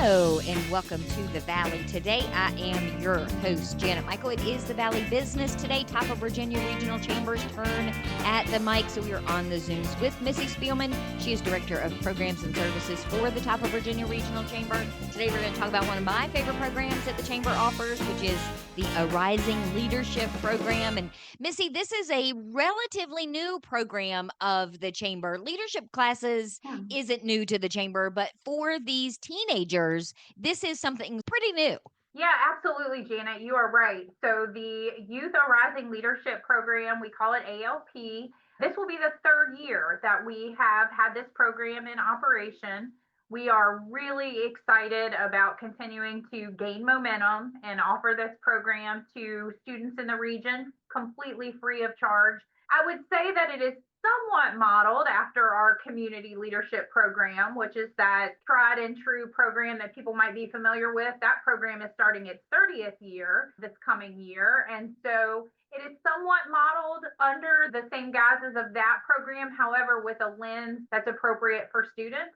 Hello and welcome to the Valley. Today I am your host, Janet Michael. It is the Valley Business Today, top of Virginia Regional Chamber's turn at the mic. So we are on the Zooms with Missy Spielman. She is Director of Programs and Services for the top of Virginia Regional Chamber. Today we're going to talk about one of my favorite programs that the Chamber offers, which is the Arising Leadership Program. And Missy, this is a relatively new program of the Chamber. Leadership classes isn't new to the Chamber, but for these teenagers, this is something pretty new. Yeah, absolutely, Janet. You are right. So the Youth Arising Leadership Program, we call it ALP. This will be the third year that we have had this program in operation. We are really excited about continuing to gain momentum and offer this program to students in the region completely free of charge. I would say that it is somewhat modeled after our community leadership program, which is that tried and true program that people might be familiar with. That program is starting its 30th year this coming year. And so it is somewhat modeled under the same guises of that program, however, with a lens that's appropriate for students.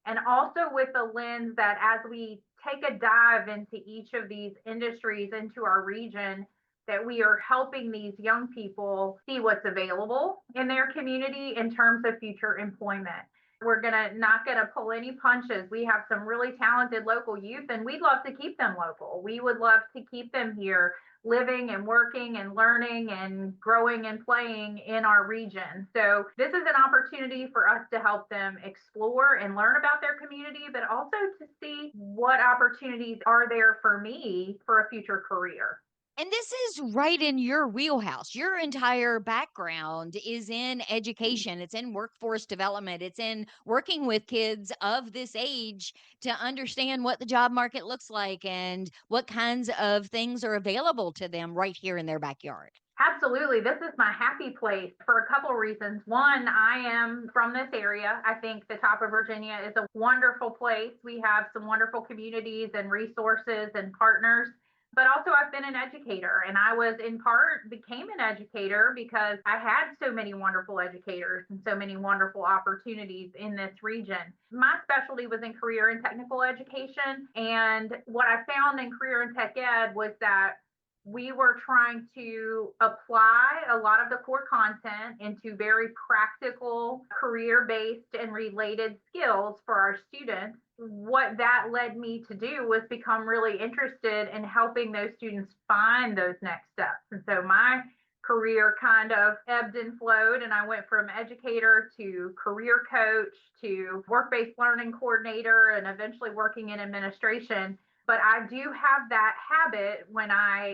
And also with a lens that as we take a dive into each of these industries into our region, that we are helping these young people see what's available in their community in terms of future employment. We're not gonna pull any punches. We have some really talented local youth, and we'd love to keep them local. We would love to keep them here living and working and learning and growing and playing in our region. So this is an opportunity for us to help them explore and learn about their community, but also to see what opportunities are there for me for a future career. And this is right in your wheelhouse. Your entire background is in education, it's in workforce development, it's in working with kids of this age to understand what the job market looks like and what kinds of things are available to them right here in their backyard. Absolutely. This is my happy place for a couple of reasons. One, I am from this area. I think the top of Virginia is a wonderful place. We have some wonderful communities and resources and partners. But also, I've been an educator, and I was in part became an educator because I had so many wonderful educators and so many wonderful opportunities in this region. My specialty was in career and technical education. And what I found in career and tech ed was that we were trying to apply a lot of the core content into very practical, career based, and related skills for our students. What that led me to do was become really interested in helping those students find those next steps. And so my career kind of ebbed and flowed, and I went from educator to career coach to work-based learning coordinator and eventually working in administration. But I do have that habit when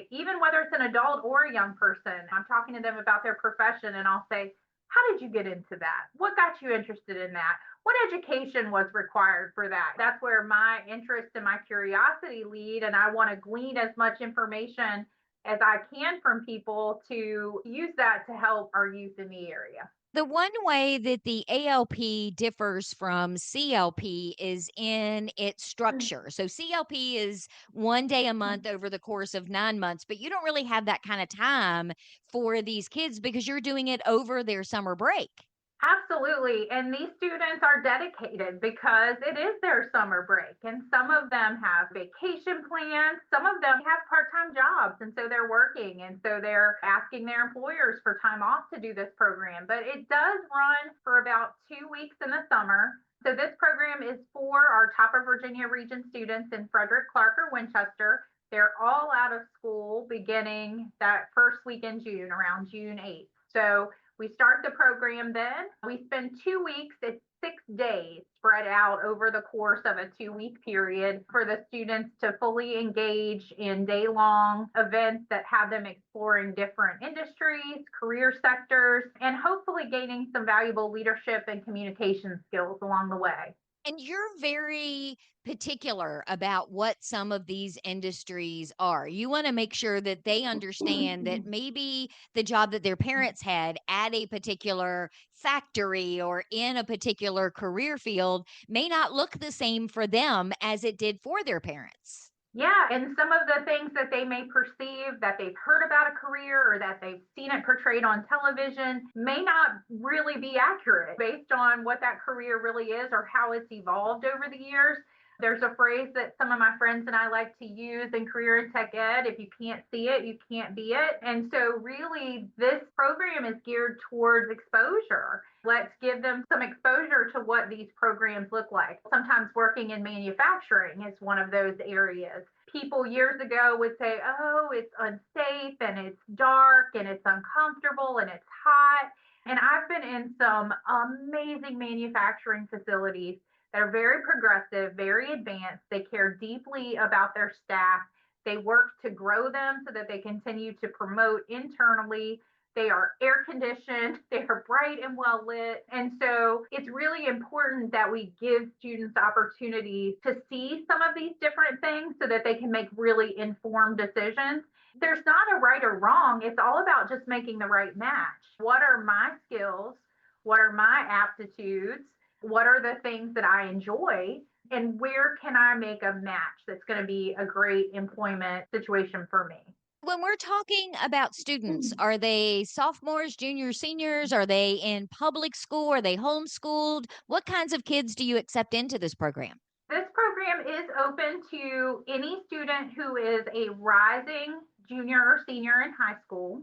even whether it's an adult or a young person, I'm talking to them about their profession and I'll say, how did you get into that? What got you interested in that? What education was required for that? That's where my interest and my curiosity lead. And I want to glean as much information as I can from people to use that to help our youth in the area. The one way that the ALP differs from CLP is in its structure. So CLP is 1 day a month over the course of 9 months, but you don't really have that kind of time for these kids because you're doing it over their summer break. Absolutely. And these students are dedicated because it is their summer break. And some of them have vacation plans. Some of them have part-time jobs. And so they're working. And so they're asking their employers for time off to do this program. But it does run for about 2 weeks in the summer. So this program is for our top of Virginia region students in Frederick, Clarke, or Winchester. They're all out of school beginning that first week in June, around June 8th. So we start the program then. We spend 2 weeks, it's 6 days spread out over the course of a 2 week period for the students to fully engage in day-long events that have them exploring different industries, career sectors, and hopefully gaining some valuable leadership and communication skills along the way. And you're very particular about what some of these industries are. You want to make sure that they understand that maybe the job that their parents had at a particular factory or in a particular career field may not look the same for them as it did for their parents. Yeah, and some of the things that they may perceive that they've heard about a career or that they've seen it portrayed on television may not really be accurate based on what that career really is or how it's evolved over the years. There's a phrase that some of my friends and I like to use in career and tech ed: if you can't see it, you can't be it. And so, really, this program is geared towards exposure. Let's give them some exposure to what these programs look like. Sometimes working in manufacturing is one of those areas. People years ago would say, oh, it's unsafe and it's dark and it's uncomfortable and it's hot. And I've been in some amazing manufacturing facilities that are very progressive, very advanced. They care deeply about their staff. They work to grow them so that they continue to promote internally. They are air conditioned, they are bright and well lit. And so it's really important that we give students opportunities to see some of these different things so that they can make really informed decisions. There's not a right or wrong. It's all about just making the right match. What are my skills? What are my aptitudes? What are the things that I enjoy? And where can I make a match that's going to be a great employment situation for me? When we're talking about students, are they sophomores, juniors, seniors? Are they in public school? Are they homeschooled? What kinds of kids do you accept into this program? This program is open to any student who is a rising junior or senior in high school.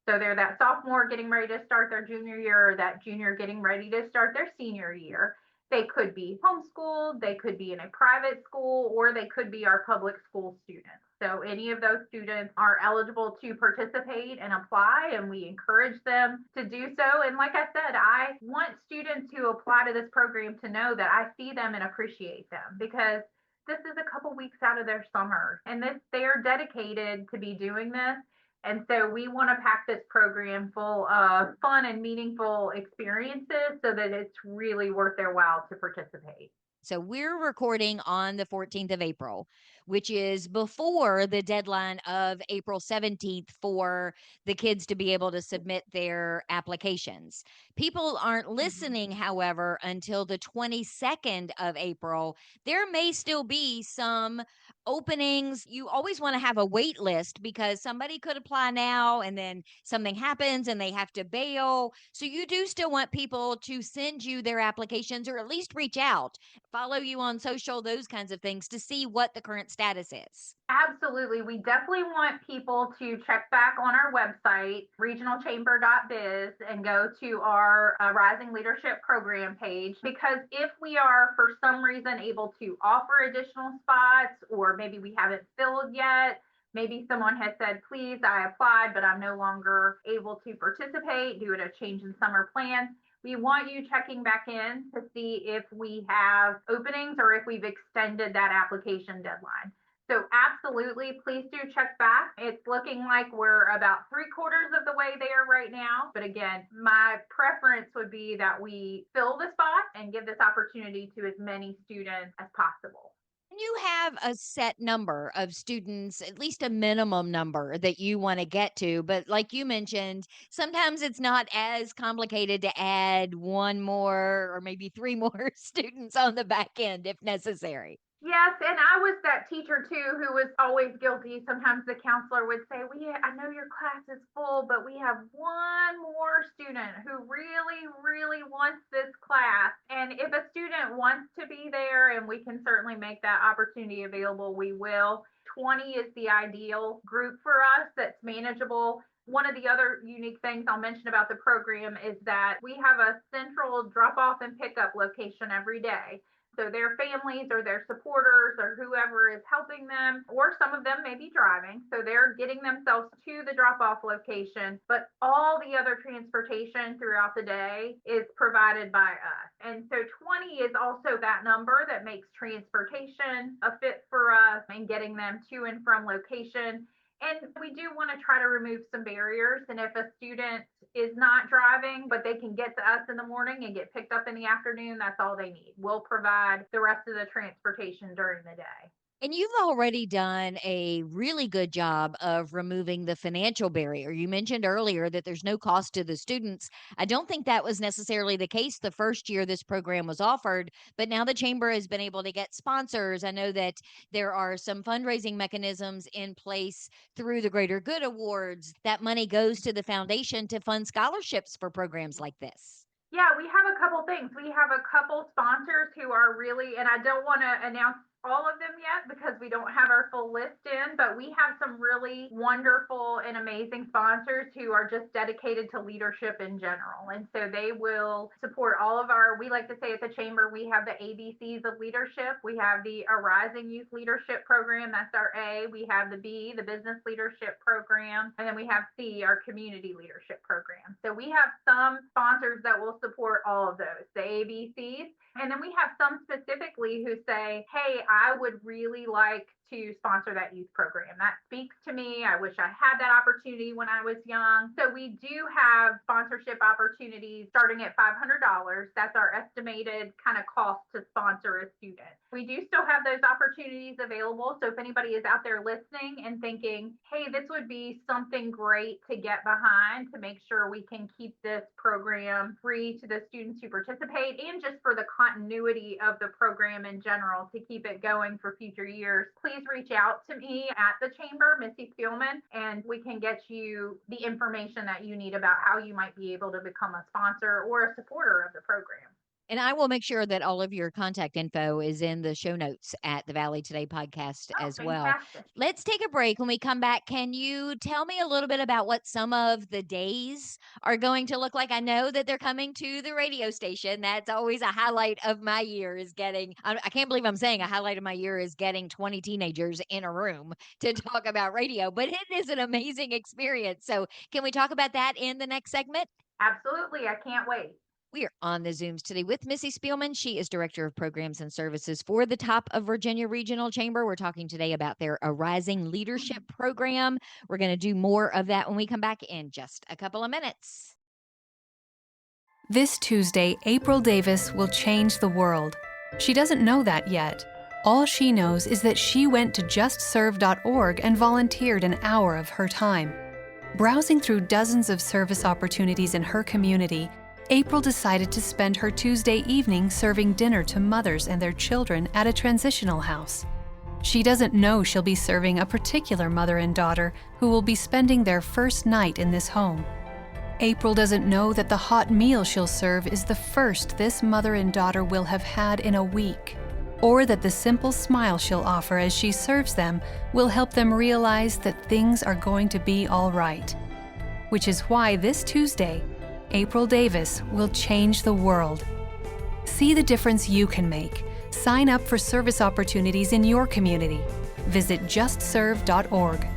So they're that sophomore getting ready to start their junior year, or that junior getting ready to start their senior year. They could be homeschooled, they could be in a private school, or they could be our public school students. So any of those students are eligible to participate and apply, and we encourage them to do so. And like I said, I want students who apply to this program to know that I see them and appreciate them, because this is a couple weeks out of their summer, and they are dedicated to be doing this. And so we want to pack this program full of fun and meaningful experiences so that it's really worth their while to participate. So we're recording on the 14th of April, which is before the deadline of April 17th for the kids to be able to submit their applications. People aren't listening, however, until the 22nd of April. There may still be some openings. You always want to have a wait list because somebody could apply now and then something happens and they have to bail. So you do still want people to send you their applications, or at least reach out, follow you on social, those kinds of things, to see what the current status is. Absolutely. We definitely want people to check back on our website, regionalchamber.biz, and go to our Rising Leadership Program page, because if we are for some reason able to offer additional spots, or maybe we haven't filled yet, maybe someone has said, please, I applied, but I'm no longer able to participate due to a change in summer plans, we want you checking back in to see if we have openings or if we've extended that application deadline. So absolutely, please do check back. It's looking like we're about 3/4 of the way there right now. But again, my preference would be that we fill the spot and give this opportunity to as many students as possible. You have a set number of students, at least a minimum number that you want to get to. But like you mentioned, sometimes it's not as complicated to add one more or maybe three more students on the back end if necessary. Yes, and I was that teacher too who was always guilty. Sometimes the counselor would say, I know your class is full, but we have one more student who really, really wants this class. And if a student wants to be there and we can certainly make that opportunity available, we will. 20 is the ideal group for us that's manageable. One of the other unique things I'll mention about the program is that we have a central drop off and pickup location every day. So their families or their supporters or whoever is helping them, or some of them may be driving, so they're getting themselves to the drop-off location, but all the other transportation throughout the day is provided by us. And so 20 is also that number that makes transportation a fit for us and getting them to and from location. And we do want to try to remove some barriers. And if a student is not driving, but they can get to us in the morning and get picked up in the afternoon, that's all they need. We'll provide the rest of the transportation during the day. And you've already done a really good job of removing the financial barrier. You mentioned earlier that there's no cost to the students. I don't think that was necessarily the case the first year this program was offered, but now the Chamber has been able to get sponsors. I know that there are some fundraising mechanisms in place through the Greater Good Awards. That money goes to the foundation to fund scholarships for programs like this. Yeah, we have a couple things. We have a couple sponsors who are really, and I don't want to announce all of them yet because we don't have our full list in, but we have some really wonderful and amazing sponsors who are just dedicated to leadership in general. And so they will support all of our, we like to say at the Chamber, we have the ABCs of leadership. We have the Arising Youth Leadership Program, that's our A. We have the B, the Business Leadership Program. And then we have C, our Community Leadership Program. So we have some sponsors that will support all of those, the ABCs. And then we have some specifically who say, hey, I would really like to sponsor that youth program. That speaks to me. I wish I had that opportunity when I was young. So we do have sponsorship opportunities starting at $500. That's our estimated kind of cost to sponsor a student. We do still have those opportunities available. So if anybody is out there listening and thinking, hey, this would be something great to get behind to make sure we can keep this program free to the students who participate and just for the continuity of the program in general to keep it going for future years, please reach out to me at the Chamber, Missy Spielman, and we can get you the information that you need about how you might be able to become a sponsor or a supporter of the program. And I will make sure that all of your contact info is in the show notes at the Valley Today podcast Oh, as well. fantastic. Let's take a break. When we come back, can you tell me a little bit about what some of the days are going to look like? I know that they're coming to the radio station. That's always a highlight of my year is getting, I can't believe I'm saying a highlight of my year is getting 20 teenagers in a room to talk about radio, but it is an amazing experience. So can we talk about that in the next segment? Absolutely. I can't wait. We are on the Zooms today with Missy Spielman. She is Director of Programs and Services for the Top of Virginia Regional Chamber. We're talking today about their Arising Leadership Program. We're going to do more of that when we come back in just a couple of minutes. This Tuesday, April Davis will change the world. She doesn't know that yet. All she knows is that she went to justserve.org and volunteered an hour of her time. Browsing through dozens of service opportunities in her community, April decided to spend her Tuesday evening serving dinner to mothers and their children at a transitional house. She doesn't know she'll be serving a particular mother and daughter who will be spending their first night in this home. April doesn't know that the hot meal she'll serve is the first this mother and daughter will have had in a week, or that the simple smile she'll offer as she serves them will help them realize that things are going to be all right. Which is why this Tuesday, April Davis will change the world. See the difference you can make. Sign up for service opportunities in your community. Visit justserve.org.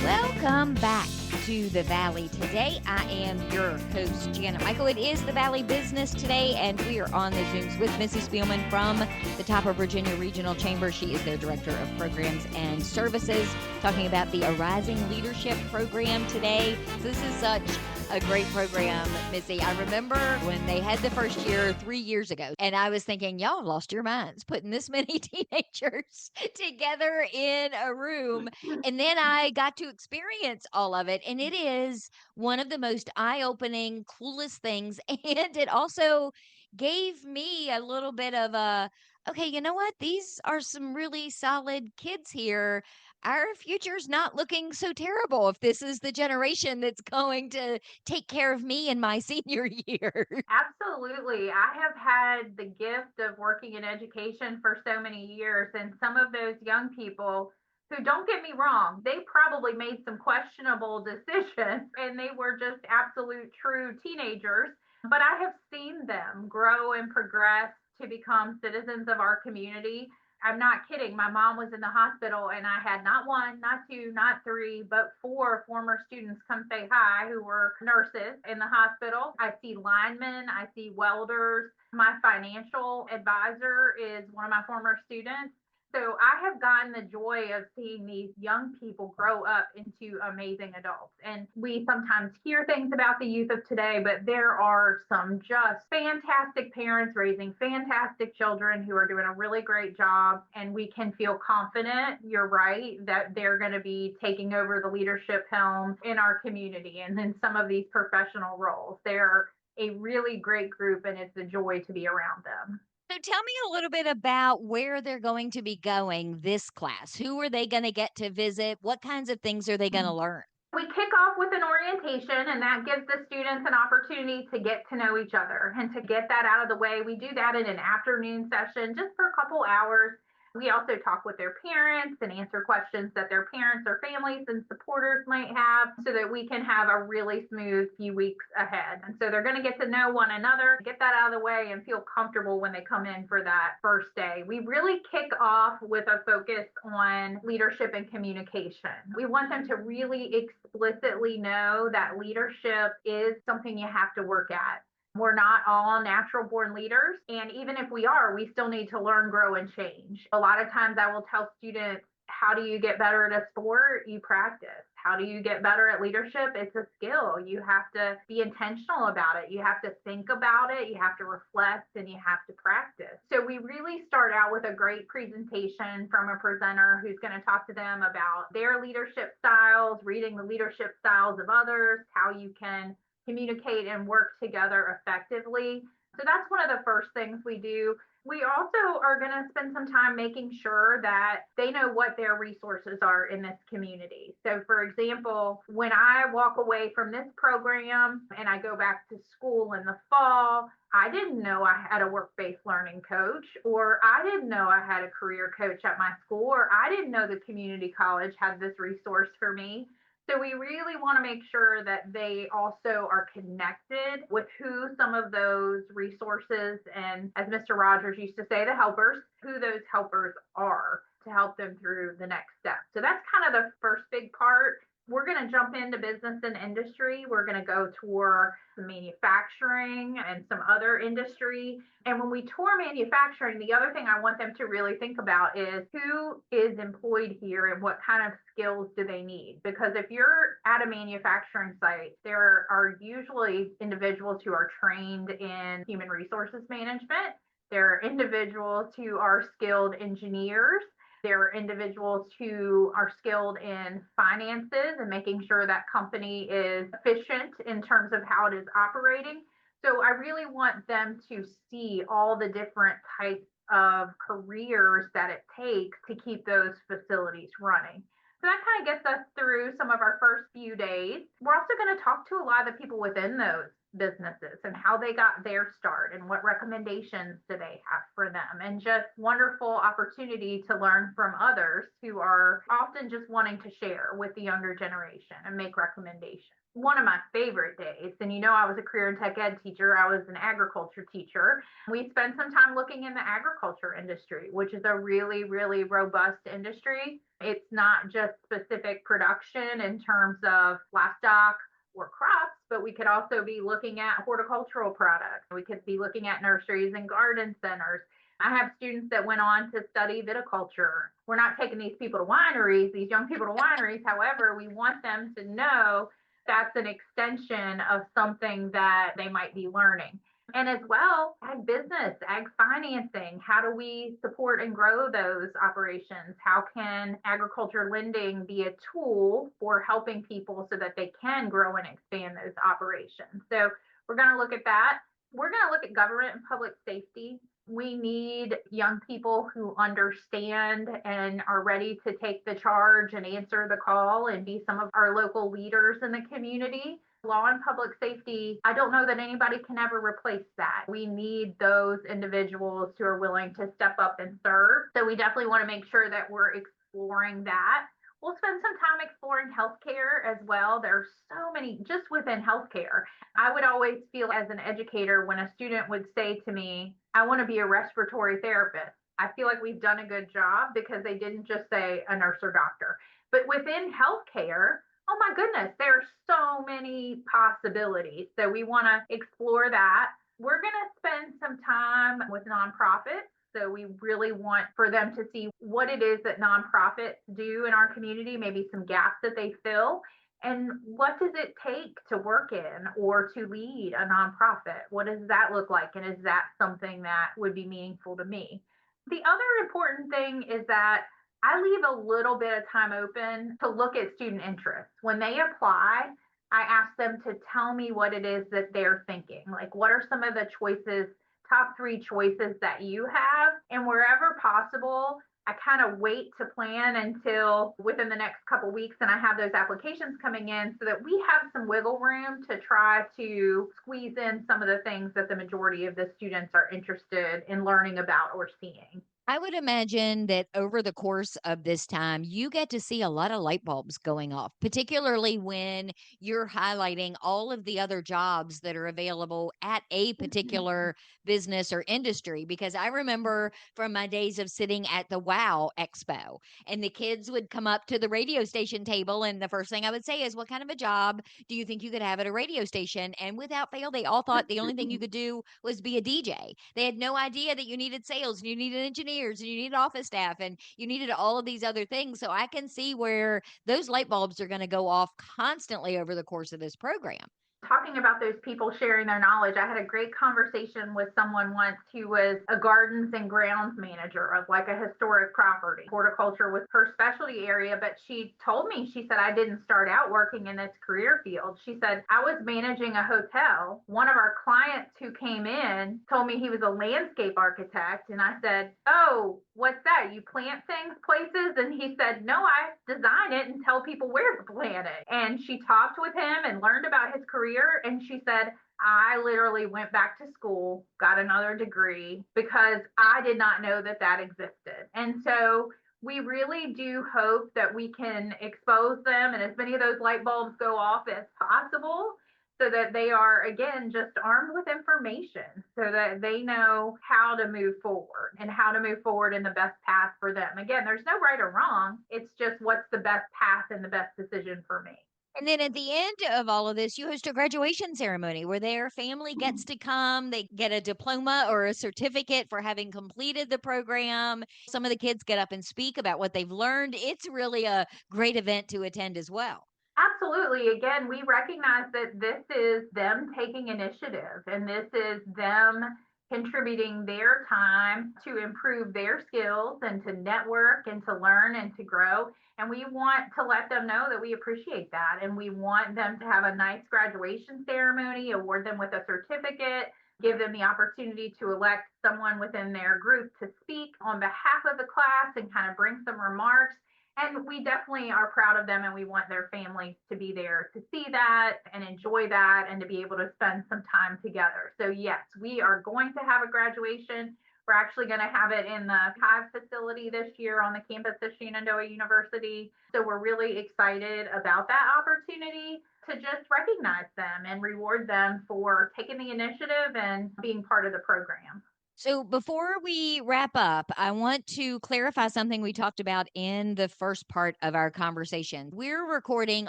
Welcome back to the Valley Today. I am your host, Janet Michael. It is the Valley Business Today, and we are on the Zooms with Missy Spielman from the Top of Virginia Regional Chamber. She is their Director of Programs and Services, talking about the Arising Leadership Program today. So this is such a great program, Missy. I remember when they had the first year 3 years ago, and I was thinking, y'all have lost your minds putting this many teenagers together in a room. And then I got to experience all of it. And it is one of the most eye-opening, coolest things. And it also gave me a little bit of a, okay, you know what? These are some really solid kids here. Our future's not looking so terrible if this is the generation that's going to take care of me in my senior year. Absolutely. I have had the gift of working in education for so many years, and some of those young people who, don't get me wrong, they probably made some questionable decisions and they were just absolute true teenagers. But I have seen them grow and progress to become citizens of our community. I'm not kidding. My mom was in the hospital and I had not one, not two, not three, but four former students come say hi who were nurses in the hospital. I see linemen, I see welders. My financial advisor is one of my former students. So I have gotten the joy of seeing these young people grow up into amazing adults. And we sometimes hear things about the youth of today, but there are some just fantastic parents raising fantastic children who are doing a really great job. And we can feel confident, you're right, that they're going to be taking over the leadership helm in our community and in some of these professional roles. They're a really great group and it's a joy to be around them. So tell me a little bit about where they're going to be going this class. Who are they going to get to visit? What kinds of things are they going to learn? We kick off with an orientation, and that gives the students an opportunity to get to know each other and to get that out of the way. We do that in an afternoon session just for a couple hours. We also talk with their parents and answer questions that their parents or families and supporters might have so that we can have a really smooth few weeks ahead. And so they're going to get to know one another, get that out of the way, and feel comfortable when they come in for that first day. We really kick off with a focus on leadership and communication. We want them to really explicitly know that leadership is something you have to work at. We're not all natural born leaders. And even if we are, we still need to learn, grow, and change. A lot of times I will tell students, how do you get better at a sport? You practice. How do you get better at leadership? It's a skill. You have to be intentional about it. You have to think about it. You have to reflect, and you have to practice. So we really start out with a great presentation from a presenter who's going to talk to them about their leadership styles, reading the leadership styles of others, how you can communicate and work together effectively. So that's one of the first things we do. We also are going to spend some time making sure that they know what their resources are in this community. So, for example, when I walk away from this program and I go back to school in the fall, I didn't know I had a work-based learning coach, or I didn't know I had a career coach at my school, or I didn't know the community college had this resource for me. So we really want to make sure that they also are connected with who some of those resources, and as Mr. Rogers used to say, the helpers, who those helpers are to help them through the next step. So that's kind of the first big part. We're going to jump into business and industry. We're going to go tour some manufacturing and some other industry. And when we tour manufacturing, the other thing I want them to really think about is who is employed here and what kind of skills do they need? Because if you're at a manufacturing site, there are usually individuals who are trained in human resources management. There are individuals who are skilled engineers. There are individuals who are skilled in finances and making sure that company is efficient in terms of how it is operating. So I really want them to see all the different types of careers that it takes to keep those facilities running. So that kind of gets us through some of our first few days. We're also going to talk to a lot of the people within those businesses and how they got their start and what recommendations do they have for them, and just wonderful opportunity to learn from others who are often just wanting to share with the younger generation and make recommendations. One of my favorite days, and I was a career and tech ed teacher, I was an agriculture teacher. We spent some time looking in the agriculture industry, which is a really, really robust industry. It's not just specific production in terms of livestock or crops, but we could also be looking at horticultural products. We could be looking at nurseries and garden centers. I have students that went on to study viticulture. We're not taking these people to wineries, these young people to wineries. However, we want them to know that's an extension of something that they might be learning. And as well, ag business, ag financing. How do we support and grow those operations? How can agriculture lending be a tool for helping people so that they can grow and expand those operations? So we're going to look at that. We're going to look at government and public safety. We need young people who understand and are ready to take the charge and answer the call and be some of our local leaders in the community. Law and public safety, I don't know that anybody can ever replace that. We need those individuals who are willing to step up and serve. So we definitely want to make sure that we're exploring that. We'll spend some time exploring healthcare as well. There's so many just within healthcare. I would always feel as an educator when a student would say to me, I want to be a respiratory therapist. I feel like we've done a good job because they didn't just say a nurse or doctor. But within healthcare, oh my goodness, there are so many possibilities. So we want to explore that. We're going to spend some time with nonprofits. So we really want for them to see what it is that nonprofits do in our community, maybe some gaps that they fill, and what does it take to work in or to lead a nonprofit? What does that look like? And is that something that would be meaningful to me? The other important thing is that I leave a little bit of time open to look at student interests. When they apply, I ask them to tell me what it is that they're thinking. Like, what are some of the choices top 3 choices that you have. And wherever possible, I kind of wait to plan until within the next couple weeks and I have those applications coming in so that we have some wiggle room to try to squeeze in some of the things that the majority of the students are interested in learning about or seeing. I would imagine that over the course of this time, you get to see a lot of light bulbs going off, particularly when you're highlighting all of the other jobs that are available at a particular business or industry. Because I remember from my days of sitting at the WOW Expo, and the kids would come up to the radio station table, and the first thing I would say is, "What kind of a job do you think you could have at a radio station?" And without fail, they all thought the only thing you could do was be a DJ. They had no idea that you needed sales and you needed engineers and you needed office staff and you needed all of these other things. So I can see where those light bulbs are going to go off constantly over the course of this program. Talking about those people sharing their knowledge, I had a great conversation with someone once who was a gardens and grounds manager of like a historic property. Horticulture was her specialty area, but she told me, she said, I didn't start out working in this career field. She said, I was managing a hotel. One of our clients who came in told me he was a landscape architect. And I said, oh, what's that? You plant things places? And he said, no, I design it and tell people where to plant it. And she talked with him and learned about his career. And she said, I literally went back to school, got another degree because I did not know that that existed. And so we really do hope that we can expose them and as many of those light bulbs go off as possible so that they are, again, just armed with information so that they know how to move forward and how to move forward in the best path for them. Again, there's no right or wrong. It's just what's the best path and the best decision for me. And then at the end of all of this, you host a graduation ceremony where their family gets to come. They get a diploma or a certificate for having completed the program. Some of the kids get up and speak about what they've learned. It's really a great event to attend as well. Absolutely. Again, we recognize that this is them taking initiative and this is them contributing their time to improve their skills and to network and to learn and to grow. And we want to let them know that we appreciate that. And we want them to have a nice graduation ceremony, award them with a certificate, give them the opportunity to elect someone within their group to speak on behalf of the class and kind of bring some remarks. And we definitely are proud of them and we want their families to be there to see that and enjoy that and to be able to spend some time together. So yes, we are going to have a graduation. We're actually going to have it in the Hive facility this year on the campus of Shenandoah University. So we're really excited about that opportunity to just recognize them and reward them for taking the initiative and being part of the program. So before we wrap up, I want to clarify something we talked about in the first part of our conversation. We're recording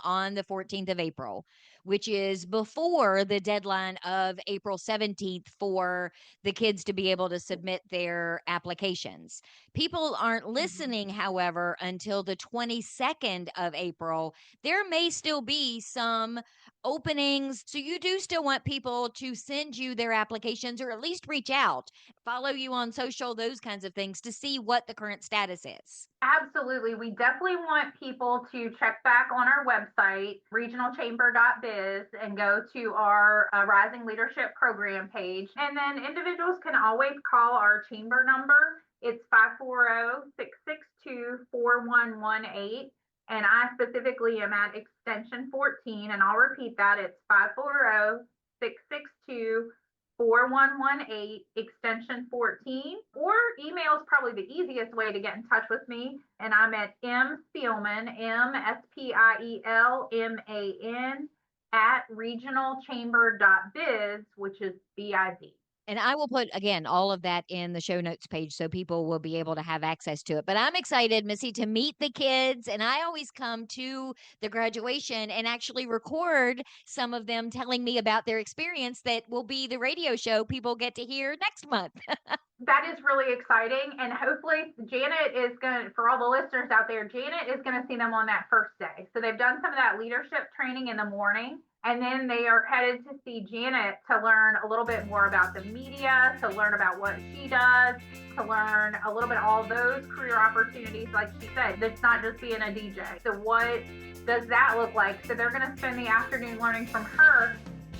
on the 14th of April, which is before the deadline of April 17th for the kids to be able to submit their applications. People aren't listening, however, until the 22nd of April. There may still be some openings. So you do still want people to send you their applications or at least reach out, follow you on social, those kinds of things to see what the current status is. Absolutely. We definitely want people to check back on our website, regionalchamber.biz, and go to our Rising Leadership Program page. And then individuals can always call our chamber number. It's 540-662-4118. And I specifically am at extension 14, and I'll repeat that. It's 540-662-4118, extension 14, or email is probably the easiest way to get in touch with me. And I'm at mspielman, mspielman, at regionalchamber.biz, which is BIZ. And I will put, again, all of that in the show notes page so people will be able to have access to it. But I'm excited, Missy, to meet the kids. And I always come to the graduation and actually record some of them telling me about their experience that will be the radio show people get to hear next month. That is really exciting. And hopefully Janet is going to, for all the listeners out there, Janet is going to see them on that first day. So they've done some of that leadership training in the morning. And then they are headed to see Janet to learn a little bit more about the media, to learn about what she does, to learn a little bit all those career opportunities. Like she said, it's not just being a DJ. So what does that look like? So they're going to spend the afternoon learning from her.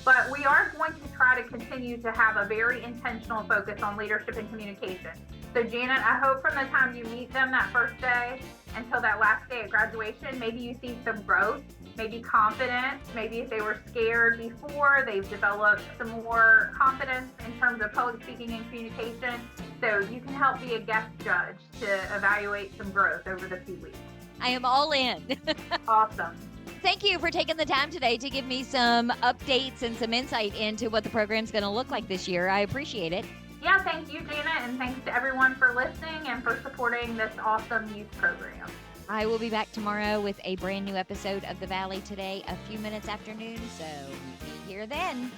But we are going to try to continue to have a very intentional focus on leadership and communication. So Janet, I hope from the time you meet them that first day until that last day at graduation, maybe you see some growth, maybe confidence, maybe if they were scared before, they've developed some more confidence in terms of public speaking and communication. So you can help be a guest judge to evaluate some growth over the few weeks. I am all in. Awesome. Thank you for taking the time today to give me some updates and some insight into what the program's going to look like this year. I appreciate it. Yeah, thank you, Janet, and thanks to everyone for listening and for supporting this awesome youth program. I will be back tomorrow with a brand new episode of The Valley Today, a few minutes after noon, so be here then.